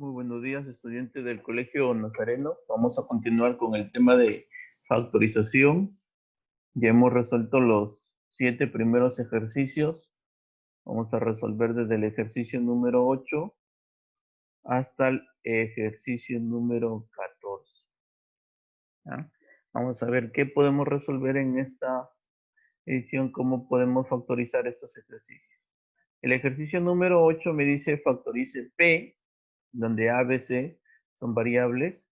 Muy buenos días, estudiantes del Colegio Nazareno. Vamos a continuar con el tema de factorización. Ya hemos resuelto los 7 primeros ejercicios. Vamos a resolver desde el ejercicio número 8 hasta el ejercicio número 14. ¿Ya? Vamos a ver qué podemos resolver en esta edición, cómo podemos factorizar estos ejercicios. El ejercicio número 8 me dice factorice P, donde A, B, C son variables.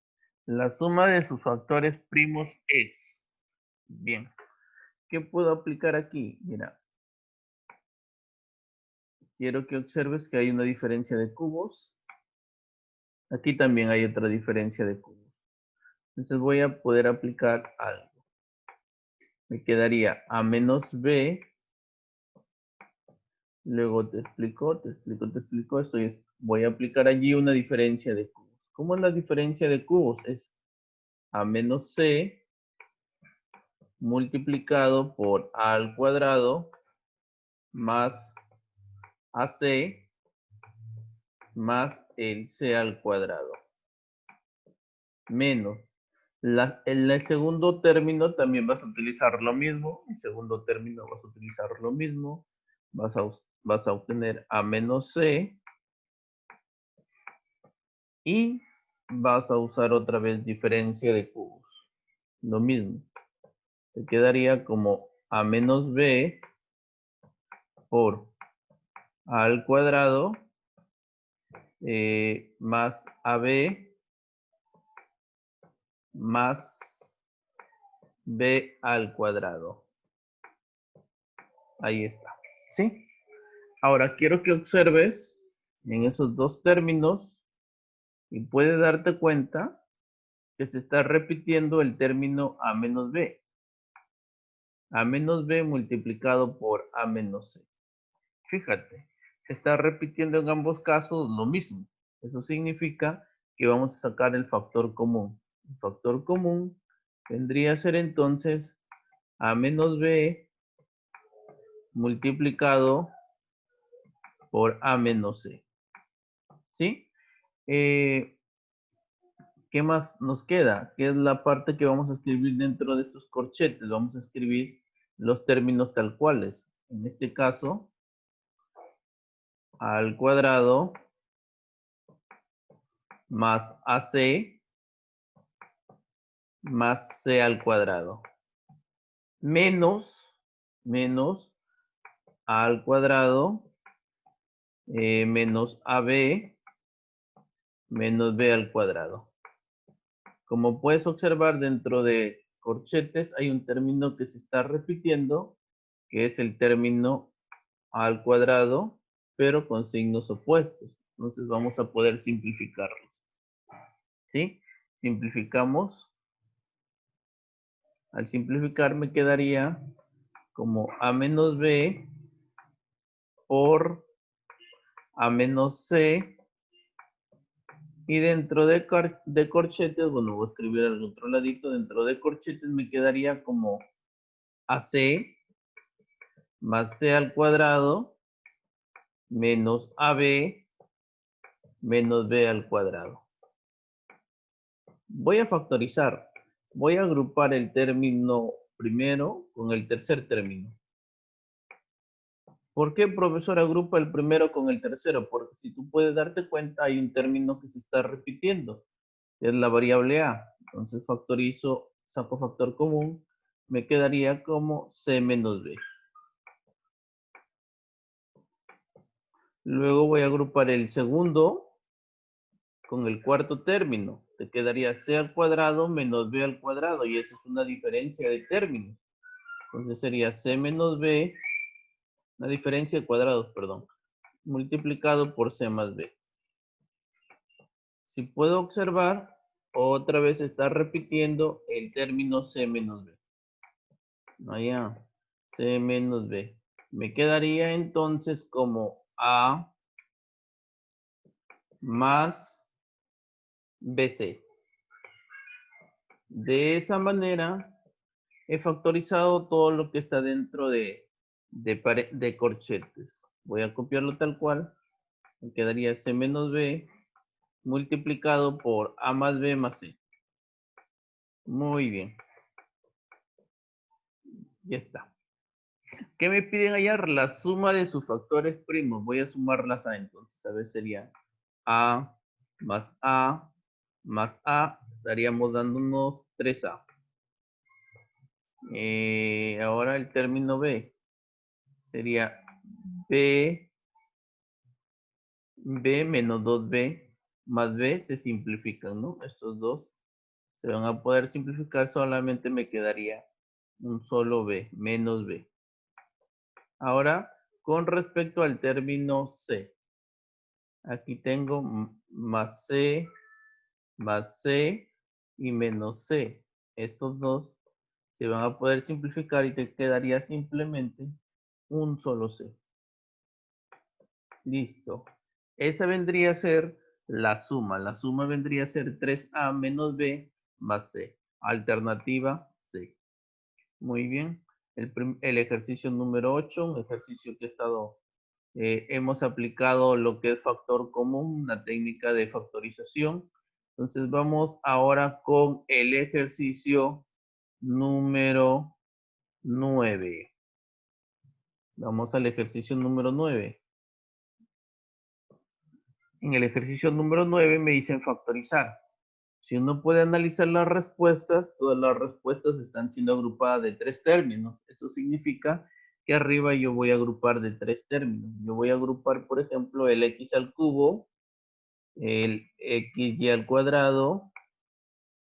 La suma de sus factores primos es. Bien. ¿Qué puedo aplicar aquí? Mira. Quiero que observes que hay una diferencia de cubos. Aquí también hay otra diferencia de cubos. Entonces voy a poder aplicar algo. Me quedaría A menos B. Luego te explico. Voy a aplicar allí una diferencia de cubos. ¿Cómo es la diferencia de cubos? Es A menos C multiplicado por A al cuadrado más AC más el C al cuadrado. Menos. En el segundo término también vas a utilizar lo mismo. En segundo término vas a utilizar lo mismo. Vas a obtener A menos C. Y vas a usar otra vez diferencia de cubos. Lo mismo. Te quedaría como A menos B por A al cuadrado más AB más B al cuadrado. Ahí está. ¿Sí? Ahora quiero que observes en esos dos términos y puedes darte cuenta que se está repitiendo el término A menos B. A menos B multiplicado por A menos C. Fíjate, se está repitiendo en ambos casos lo mismo. Eso significa que vamos a sacar el factor común. El factor común vendría a ser entonces A menos B multiplicado por A menos C. ¿Sí? ¿Qué más nos queda? ¿Qué es la parte que vamos a escribir dentro de estos corchetes? Vamos a escribir los términos tal cuales. En este caso, A al cuadrado más AC más C al cuadrado. Menos A al cuadrado menos AB menos B al cuadrado. Como puedes observar, dentro de corchetes hay un término que se está repitiendo, que es el término A al cuadrado, pero con signos opuestos. Entonces vamos a poder simplificarlos. ¿Sí? Simplificamos. Al simplificar me quedaría como A menos B por A menos C. Y dentro de corchetes, bueno, voy a escribir al otro ladito, dentro de corchetes me quedaría como AC más C al cuadrado menos AB menos B al cuadrado. Voy a factorizar. Voy a agrupar el término primero con el tercer término. ¿Por qué, profesor, agrupa el primero con el tercero? Porque si tú puedes darte cuenta, hay un término que se está repitiendo, que es la variable A. Entonces factorizo, saco factor común, me quedaría como C menos B. Luego voy a agrupar el segundo con el cuarto término. Te quedaría C al cuadrado menos B al cuadrado, y esa es una diferencia de términos. Entonces sería C menos B, una diferencia de cuadrados, perdón, multiplicado por C más B. Si puedo observar, otra vez está repitiendo el término C menos B. Allá, C menos B. Me quedaría entonces como A más BC. De esa manera he factorizado todo lo que está dentro de corchetes. Voy a copiarlo tal cual. Me quedaría C menos B multiplicado por A más B más C. Muy bien. Ya está. ¿Qué me piden allá? La suma de sus factores primos. Voy a sumarlas a entonces. A ver, sería A más A más A. Estaríamos dándonos 3A. Ahora el término B. Sería B menos 2B más B se simplifican, ¿no? Estos dos se van a poder simplificar, solamente me quedaría un solo B, menos B. Ahora, con respecto al término C, aquí tengo más C y menos C. Estos dos se van a poder simplificar y te quedaría simplemente un solo C. Listo. Esa vendría a ser la suma. La suma vendría a ser 3A menos B más C. Alternativa C. Muy bien. El ejercicio número 8, un ejercicio que hemos aplicado lo que es factor común, una técnica de factorización. Entonces vamos ahora con el ejercicio número 9. Vamos al ejercicio número 9. En el ejercicio número 9 me dicen factorizar. Si uno puede analizar las respuestas, todas las respuestas están siendo agrupadas de 3 términos. Eso significa que arriba yo voy a agrupar de 3 términos. Yo voy a agrupar, por ejemplo, el x al cubo, el xy al cuadrado,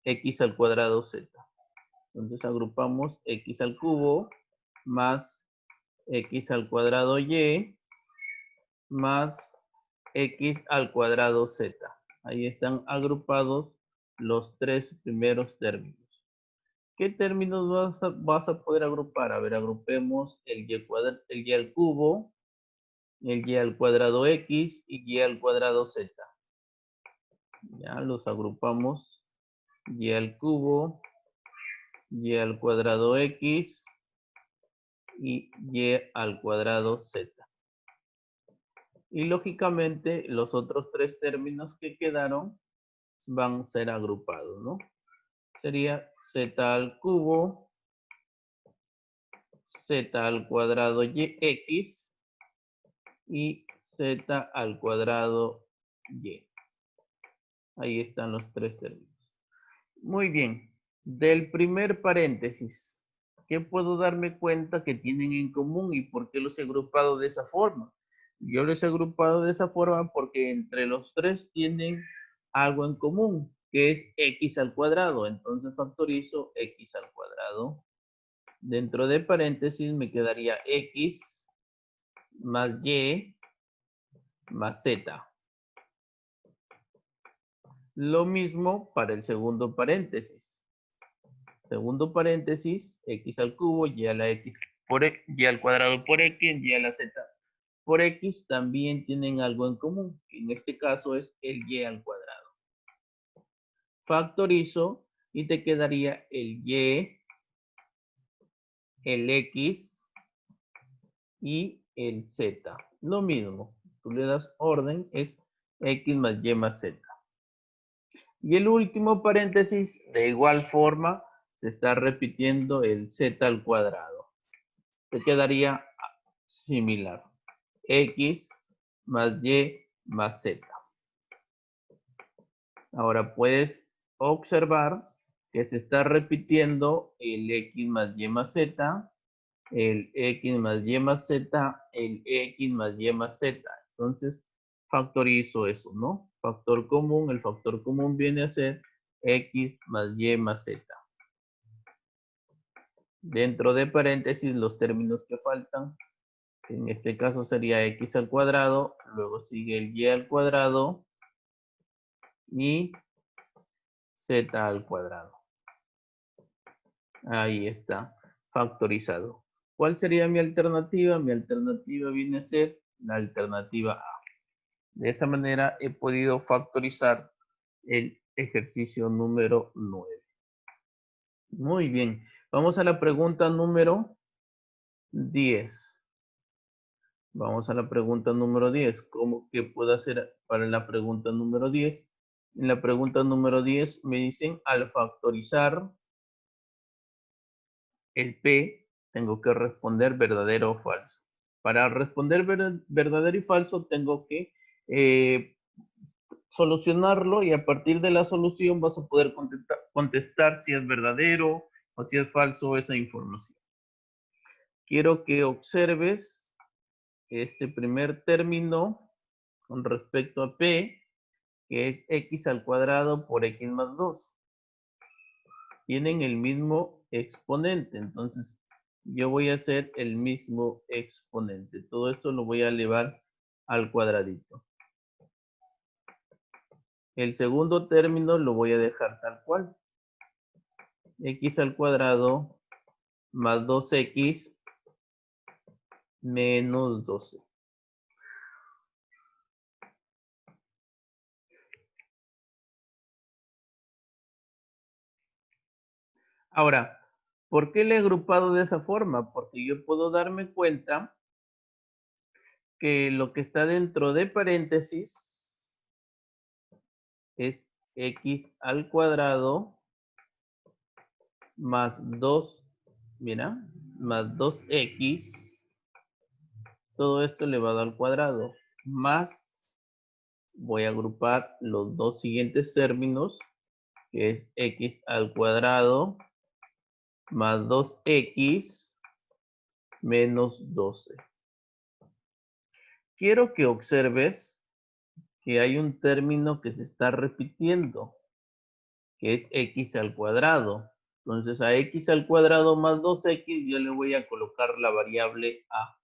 x al cuadrado z. Entonces agrupamos x al cubo más x al cuadrado y más x al cuadrado z. Ahí están agrupados los 3 primeros términos. ¿Qué términos vas a poder agrupar? A ver, agrupemos el y al cubo, el y al cuadrado x y y al cuadrado z. Ya los agrupamos. Y al cubo, y al cuadrado x y al cuadrado z. Y lógicamente los otros 3 términos que quedaron van a ser agrupados, ¿no? Sería z al cubo, z al cuadrado y x y z al cuadrado y. Ahí están los 3 términos. Muy bien. Del primer paréntesis, ¿qué puedo darme cuenta que tienen en común y por qué los he agrupado de esa forma? Yo los he agrupado de esa forma porque entre los 3 tienen algo en común, que es x al cuadrado. Entonces factorizo x al cuadrado. Dentro de paréntesis me quedaría x más y más z. Lo mismo para el segundo paréntesis. Segundo paréntesis, x al cubo, y a la x por x, y al cuadrado por x, y a la z por x también tienen algo en común. En este caso es el y al cuadrado. Factorizo y te quedaría el y, el x y el z. Lo mismo, tú le das orden, es x más y más z. Y el último paréntesis, de igual forma, se está repitiendo el z al cuadrado. Te quedaría similar. X más y más z. Ahora puedes observar que se está repitiendo el x más y más z, el x más y más z, el x más y más z. Entonces, factorizo eso, ¿no? Factor común, el factor común viene a ser x más y más z. Dentro de paréntesis, los términos que faltan, en este caso sería x al cuadrado, luego sigue el y al cuadrado y z al cuadrado. Ahí está, factorizado. ¿Cuál sería mi alternativa? Mi alternativa viene a ser la alternativa A. De esta manera he podido factorizar el ejercicio número 9. Muy bien. Vamos a la pregunta número 10. Vamos a la pregunta número 10. ¿Cómo que puedo hacer para la pregunta número 10? En la pregunta número 10 me dicen, al factorizar el P, tengo que responder verdadero o falso. Para responder verdadero y falso, tengo que solucionarlo y a partir de la solución vas a poder contestar si es verdadero o si es falso esa información. Quiero que observes este primer término con respecto a P, que es x al cuadrado por x más 2. Tienen el mismo exponente, entonces yo voy a hacer el mismo exponente. Todo esto lo voy a elevar al cuadradito. El segundo término lo voy a dejar tal cual. X al cuadrado más 2x menos 12. Ahora, ¿por qué le he agrupado de esa forma? Porque yo puedo darme cuenta que lo que está dentro de paréntesis es x al cuadrado más 2, mira, más 2x, todo esto elevado al cuadrado, más, voy a agrupar los dos siguientes términos, que es x al cuadrado más 2x menos 12. Quiero que observes que hay un término que se está repitiendo, que es x al cuadrado. Entonces a x al cuadrado más 2x yo le voy a colocar la variable a.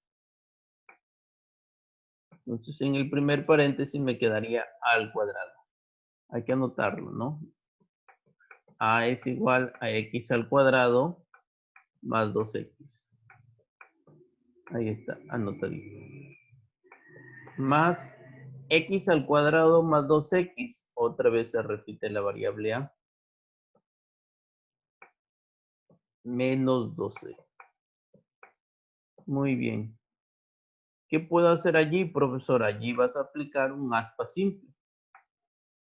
Entonces en el primer paréntesis me quedaría a al cuadrado. Hay que anotarlo, ¿no? A es igual a x al cuadrado más 2x. Ahí está, anotadito. Más x al cuadrado más 2x. Otra vez se repite la variable a. Menos 12. Muy bien. ¿Qué puedo hacer allí, profesor? Allí vas a aplicar un aspa simple.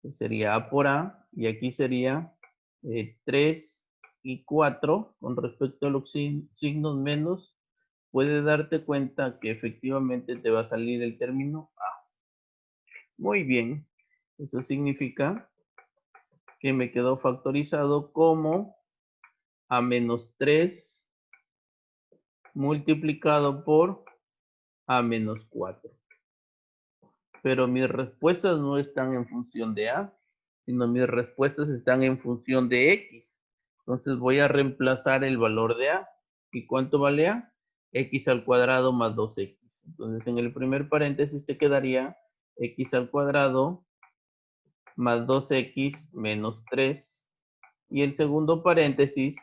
Que sería a por a. Y aquí sería 3 y 4. Con respecto a los signos menos, puedes darte cuenta que efectivamente te va a salir el término a. Muy bien. Eso significa que me quedó factorizado como a menos 3 multiplicado por a menos 4. Pero mis respuestas no están en función de a, sino mis respuestas están en función de x. Entonces voy a reemplazar el valor de a. ¿Y cuánto vale a? X al cuadrado más 2x. Entonces en el primer paréntesis te quedaría x al cuadrado más 2x menos 3. Y el segundo paréntesis,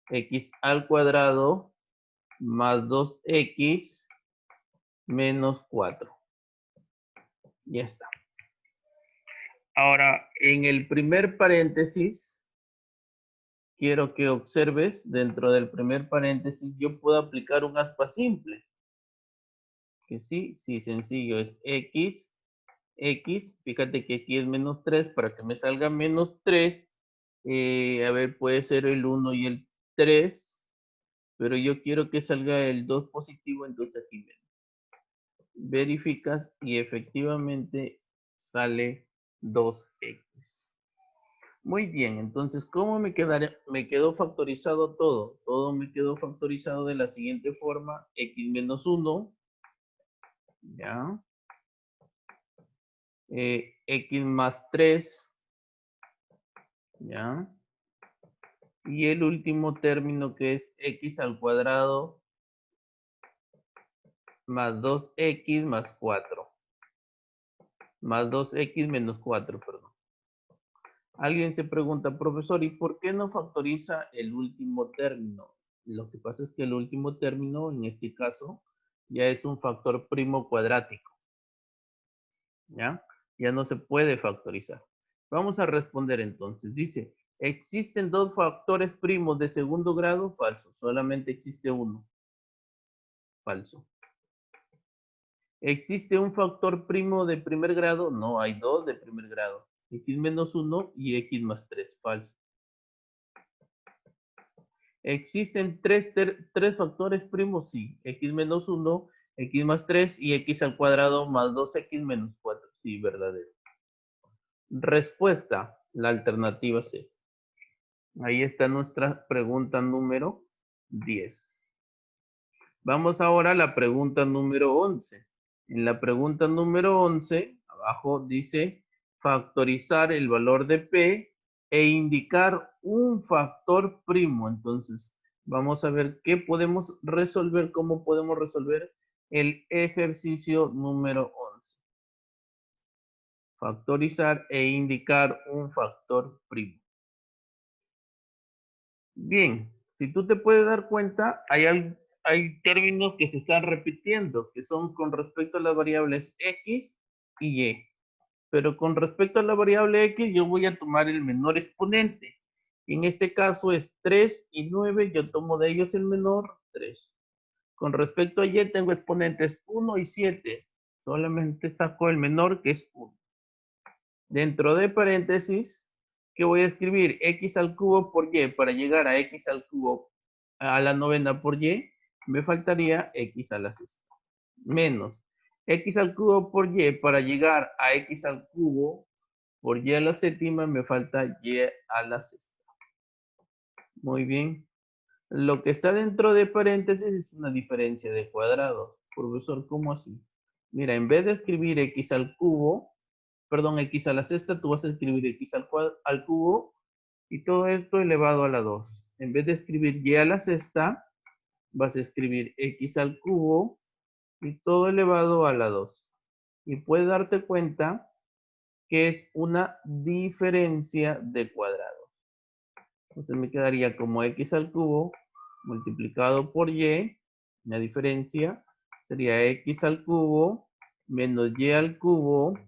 x al cuadrado más 2x menos 4. Ya está. Ahora, en el primer paréntesis, quiero que observes, dentro del primer paréntesis, yo puedo aplicar un aspa simple. Que sí, sencillo, es x, fíjate que aquí es menos 3, para que me salga menos 3, a ver, puede ser el 1 y el 3, pero yo quiero que salga el 2 positivo, entonces aquí menos. Verificas y efectivamente sale 2x. Muy bien, entonces, ¿cómo me quedó factorizado todo? Todo me quedó factorizado de la siguiente forma, x menos 1, ¿ya? X más 3, ¿ya? Y el último término que es x al cuadrado más 2x más 4. Más 2x menos 4, perdón. Alguien se pregunta, profesor, ¿y por qué no factoriza el último término? Lo que pasa es que el último término, en este caso, ya es un factor primo cuadrático. ¿Ya? Ya no se puede factorizar. Vamos a responder entonces. Dice, ¿existen dos factores primos de segundo grado? Falso. Solamente existe uno. Falso. ¿Existe un factor primo de primer grado? No, hay dos de primer grado. X menos 1 y X más 3. Falso. ¿Existen tres factores primos? Sí. X menos 1, X más 3 y X al cuadrado más 2X menos 4. Sí, verdadero. Respuesta, la alternativa C. Ahí está nuestra pregunta número 10. Vamos ahora a la pregunta número 11. En la pregunta número 11, abajo dice factorizar el valor de P e indicar un factor primo. Entonces, vamos a ver qué podemos resolver, cómo podemos resolver el ejercicio número 11. Factorizar e indicar un factor primo. Bien, si tú te puedes dar cuenta, hay términos que se están repitiendo, que son con respecto a las variables X y Y. Pero con respecto a la variable X, yo voy a tomar el menor exponente. En este caso es 3 y 9, yo tomo de ellos el menor, 3. Con respecto a Y, tengo exponentes 1 y 7. Solamente saco el menor, que es 1. Dentro de paréntesis, ¿qué voy a escribir? X al cubo por Y. Para llegar a X al cubo a la novena por Y, me faltaría X a la sexta. Menos X al cubo por Y. Para llegar a X al cubo por Y a la séptima, me falta Y a la sexta. Muy bien. Lo que está dentro de paréntesis es una diferencia de cuadrados. Profesor, ¿cómo así? Mira, en vez de escribir X al cubo, perdón, X a la sexta, tú vas a escribir X al cubo y todo esto elevado a la 2. En vez de escribir Y a la sexta, vas a escribir X al cubo y todo elevado a la 2. Y puedes darte cuenta que es una diferencia de cuadrados. Entonces me quedaría como X al cubo multiplicado por Y. La diferencia sería X al cubo menos Y al cubo.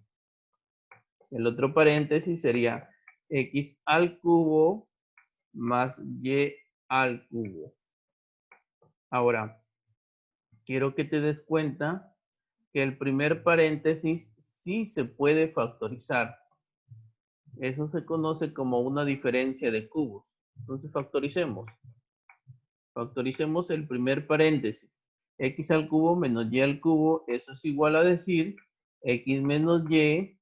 El otro paréntesis sería X al cubo más Y al cubo. Ahora, quiero que te des cuenta que el primer paréntesis sí se puede factorizar. Eso se conoce como una diferencia de cubos. Entonces factoricemos. Factoricemos el primer paréntesis. X al cubo menos Y al cubo, eso es igual a decir X menos Y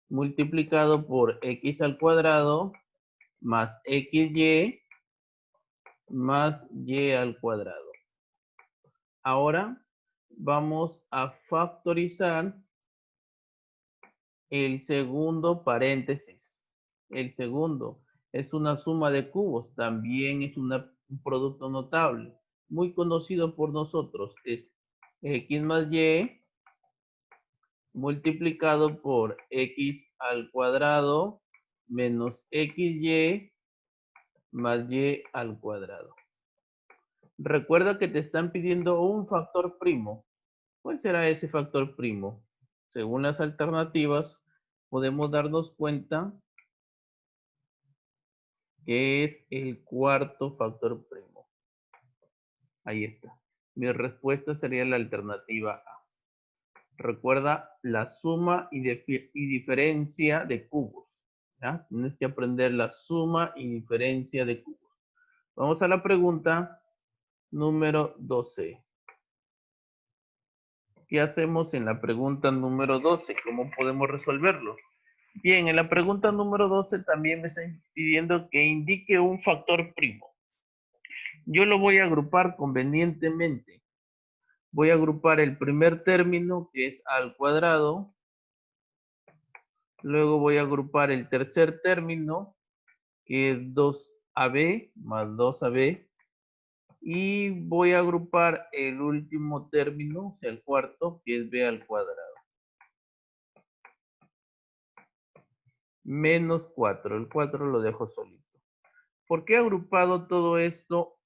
multiplicado por X al cuadrado más XY más Y al cuadrado. Ahora vamos a factorizar el segundo paréntesis. El segundo es una suma de cubos, también es un producto notable, muy conocido por nosotros. Es X más Y multiplicado por X al cuadrado menos XY más Y al cuadrado. Recuerda que te están pidiendo un factor primo. ¿Cuál será ese factor primo? Según las alternativas, podemos darnos cuenta que es el cuarto factor primo. Ahí está. Mi respuesta sería la alternativa A. Recuerda la suma y diferencia de cubos. ¿Ya? Tienes que aprender la suma y diferencia de cubos. Vamos a la pregunta número 12. ¿Qué hacemos en la pregunta número 12? ¿Cómo podemos resolverlo? Bien, en la pregunta número 12 también me está pidiendo que indique un factor primo. Yo lo voy a agrupar convenientemente. Voy a agrupar el primer término, que es a al cuadrado. Luego voy a agrupar el tercer término, que es 2ab más 2ab. Y voy a agrupar el último término, o sea, el cuarto, que es b al cuadrado. Menos 4. El 4 lo dejo solito. ¿Por qué he agrupado todo esto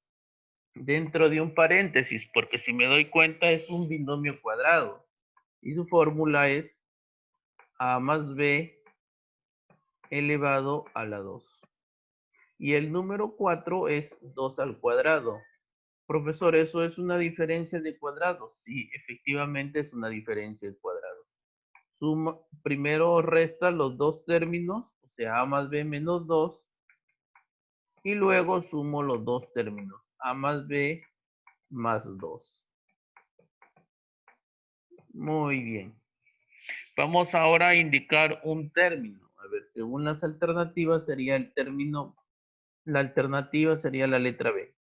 dentro de un paréntesis? Porque si me doy cuenta es un binomio cuadrado. Y su fórmula es a más b elevado a la 2. Y el número 4 es 2 al cuadrado. Profesor, ¿eso es una diferencia de cuadrados? Sí, efectivamente es una diferencia de cuadrados. Suma, primero resta los dos términos, o sea, a más b menos 2, y luego sumo los dos términos, a más b más 2. Muy bien. Vamos ahora a indicar un término. A ver, según las alternativas sería el término, la alternativa sería la letra B,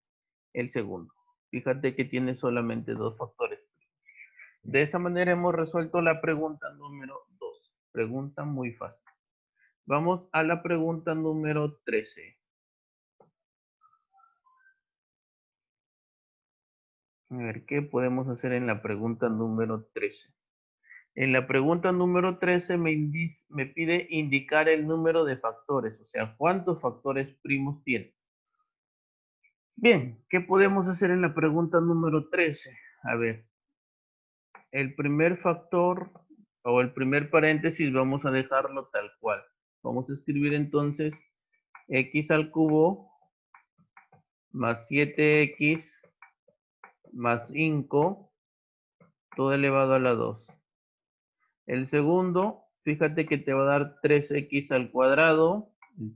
el segundo. Fíjate que tiene solamente dos factores. De esa manera hemos resuelto la pregunta número 2. Pregunta muy fácil. Vamos a la pregunta número 13. A ver, ¿qué podemos hacer en la pregunta número 13? En la pregunta número 13 me pide indicar el número de factores, o sea, cuántos factores primos tiene. Bien, ¿qué podemos hacer en la pregunta número 13? A ver, el primer factor o el primer paréntesis vamos a dejarlo tal cual. Vamos a escribir entonces x al cubo más 7x más 5, todo elevado a la 2. El segundo, fíjate que te va a dar 3x al cuadrado. El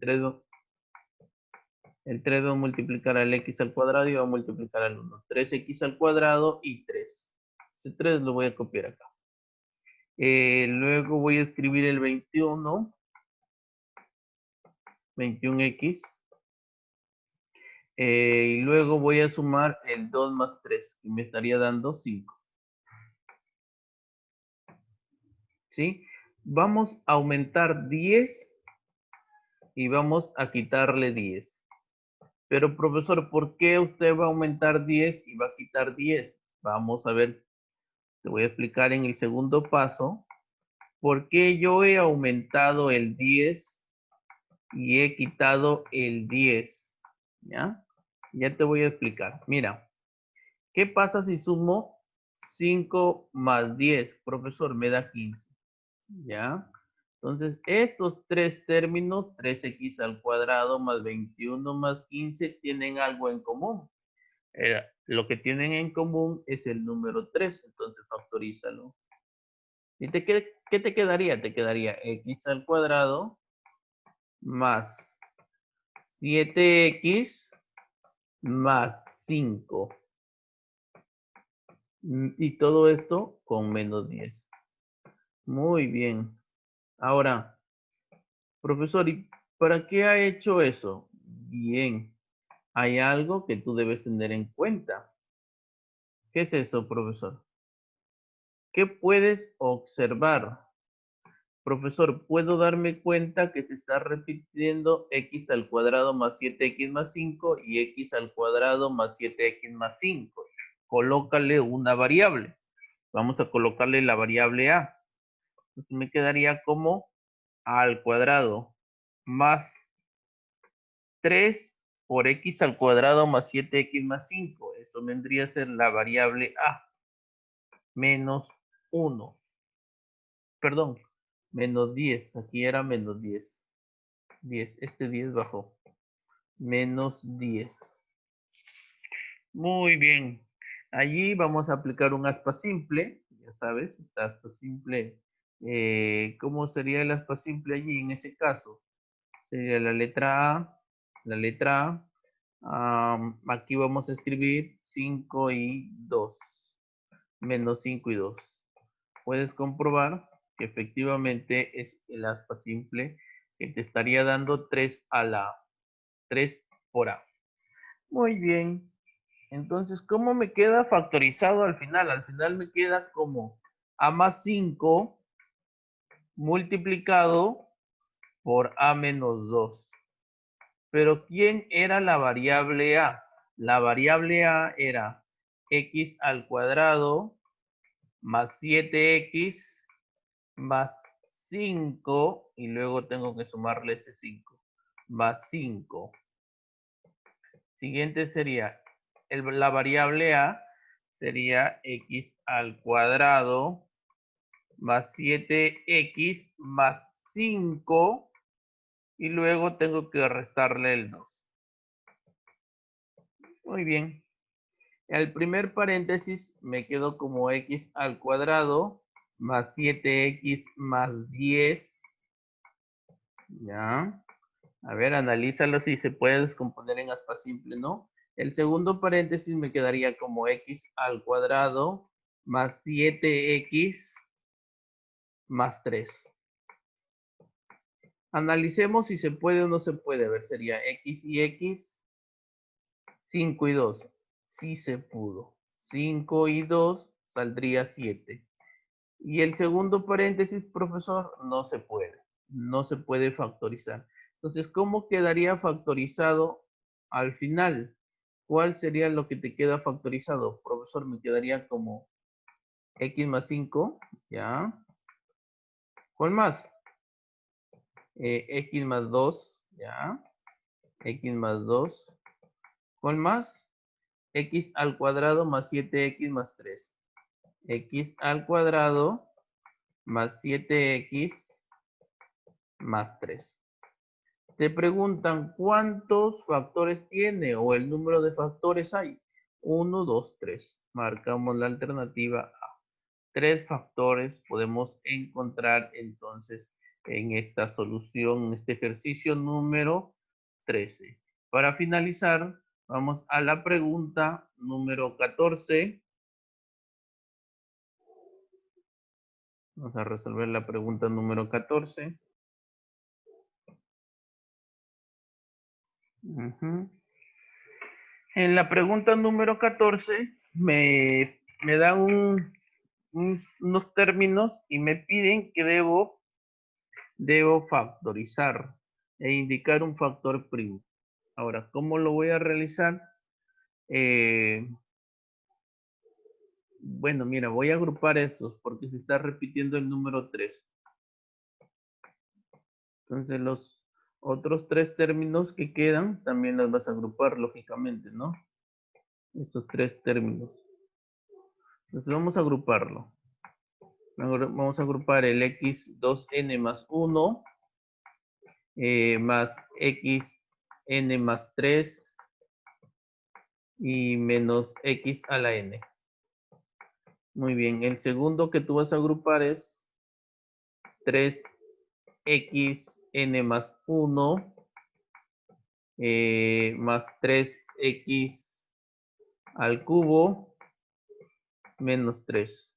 3 va a multiplicar al x al cuadrado y va a multiplicar al 1. 3x al cuadrado y 3. Ese 3 lo voy a copiar acá. Luego voy a escribir el 21. 21x. Y luego voy a sumar el 2 más 3, que me estaría dando 5. ¿Sí? Vamos a aumentar 10 y vamos a quitarle 10. Pero profesor, ¿por qué usted va a aumentar 10 y va a quitar 10? Vamos a ver, te voy a explicar en el segundo paso por qué yo he aumentado el 10 y he quitado el 10. ¿Ya? Ya te voy a explicar. Mira, ¿qué pasa si sumo 5 más 10? Profesor, me da 15. ¿Ya? Entonces, estos tres términos, 3x al cuadrado más 21 más 15, tienen algo en común. Lo que tienen en común es el número 3, entonces factorízalo. ¿Y qué te quedaría? Te quedaría x al cuadrado más 7x más 5. Y todo esto con menos 10. Muy bien. Ahora, profesor, ¿y para qué ha hecho eso? Bien, hay algo que tú debes tener en cuenta. ¿Qué es eso, profesor? ¿Qué puedes observar? Profesor, puedo darme cuenta que se está repitiendo x al cuadrado más 7x más 5 y x al cuadrado más 7x más 5. Colócale una variable. Vamos a colocarle la variable a. Entonces me quedaría como a al cuadrado más 3 por x al cuadrado más 7x más 5. Eso vendría a ser la variable a menos 1. Perdón, menos 10. Aquí era menos 10. 10. Este 10 bajó. Menos 10. Muy bien. Allí vamos a aplicar un aspa simple. Ya sabes, esta aspa simple. ¿Cómo sería el aspa simple allí en ese caso? Sería la letra A. La letra A. Aquí vamos a escribir 5 y 2. Menos 5 y 2. Puedes comprobar que efectivamente es el aspa simple que te estaría dando 3 a la A. 3 por A. Muy bien. Entonces, ¿cómo me queda factorizado al final? Al final me queda como A más 5 multiplicado por A menos 2. Pero ¿quién era la variable A? La variable A era x al cuadrado más 7x más 5 y luego tengo que sumarle ese 5 más 5. Siguiente sería la variable A sería x al cuadrado más 7x más 5 y luego tengo que restarle el 2. Muy bien. El primer paréntesis me quedó como x al cuadrado más 7x más 10. ¿Ya? A ver, analízalo si se puede descomponer en aspa simple, ¿no? El segundo paréntesis me quedaría como x al cuadrado más 7x más 3. Analicemos si se puede o no se puede. A ver, sería x y x, 5 y 2. Sí se pudo. 5 y 2 saldría 7. Y el segundo paréntesis, profesor, no se puede. No se puede factorizar. Entonces, ¿cómo quedaría factorizado al final? ¿Cuál sería lo que te queda factorizado? Profesor, me quedaría como x más 5, ¿ya? ¿Cuál más? X más 2, ¿ya? X más 2. ¿Cuál más? X al cuadrado más 7x más 3. X al cuadrado más 7x más 3. Te preguntan cuántos factores tiene o el número de factores hay. 1, 2, 3. Marcamos la alternativa A. 3 factores podemos encontrar entonces en esta solución, en este ejercicio número 13. Para finalizar, vamos a la pregunta número 14. Vamos a resolver la pregunta número 14. En la pregunta número 14 me dan unos términos y me piden que debo factorizar e indicar un factor primo. Ahora, ¿cómo lo voy a realizar? Bueno, mira, voy a agrupar estos porque se está repitiendo el número 3. Entonces, los otros 3 términos que quedan también los vas a agrupar, lógicamente, ¿no? Estos 3 términos. Entonces, vamos a agruparlo. Vamos a agrupar el x2n más 1 más xn más 3 y menos x a la n. Muy bien, el segundo que tú vas a agrupar es 3xn más 1 más 3x al cubo menos 3.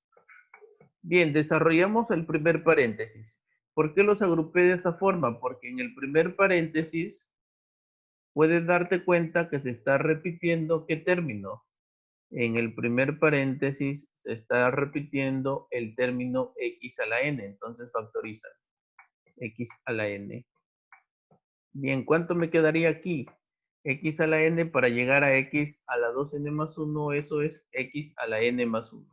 Bien, desarrollamos el primer paréntesis. ¿Por qué los agrupé de esa forma? Porque en el primer paréntesis puedes darte cuenta que se está repitiendo ¿qué término? En el primer paréntesis se está repitiendo el término x a la n, entonces factoriza x a la n. Bien, ¿cuánto me quedaría aquí? X a la n para llegar a x a la 2n más 1, eso es x a la n más 1.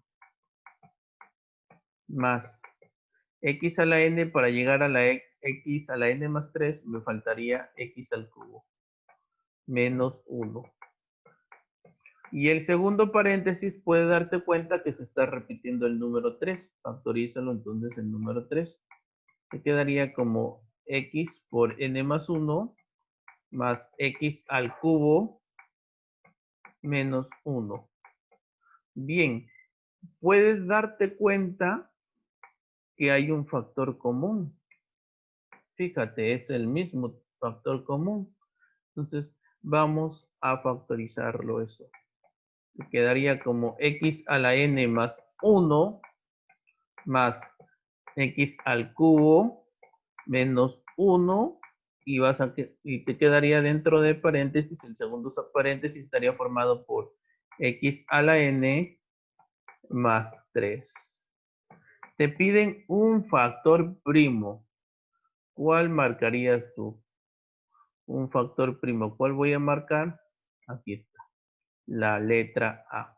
Más x a la n para llegar a la x a la n más 3, me faltaría x al cubo. Menos 1. Y el segundo paréntesis puede darte cuenta que se está repitiendo el número 3. Factorízalo entonces el número 3. Te quedaría como x por n más 1 más x al cubo menos 1. Bien, puedes darte cuenta que hay un factor común. Fíjate, es el mismo factor común. Entonces, vamos a factorizarlo eso. Te quedaría como x a la n más 1 más x al cubo menos 1 y te quedaría dentro de paréntesis, el segundo paréntesis estaría formado por x a la n más 3. Te piden un factor primo. ¿Cuál marcarías tú? Un factor primo. ¿Cuál voy a marcar? Aquí está. La letra A.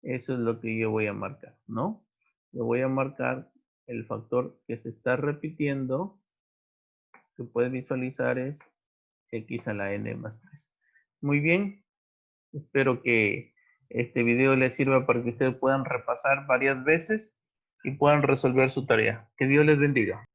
Eso es lo que yo voy a marcar, ¿no? Yo voy a marcar el factor que se está repitiendo, que puedes visualizar es x a la n más 3. Muy bien. Espero que este video les sirva para que ustedes puedan repasar varias veces y puedan resolver su tarea. Que Dios les bendiga.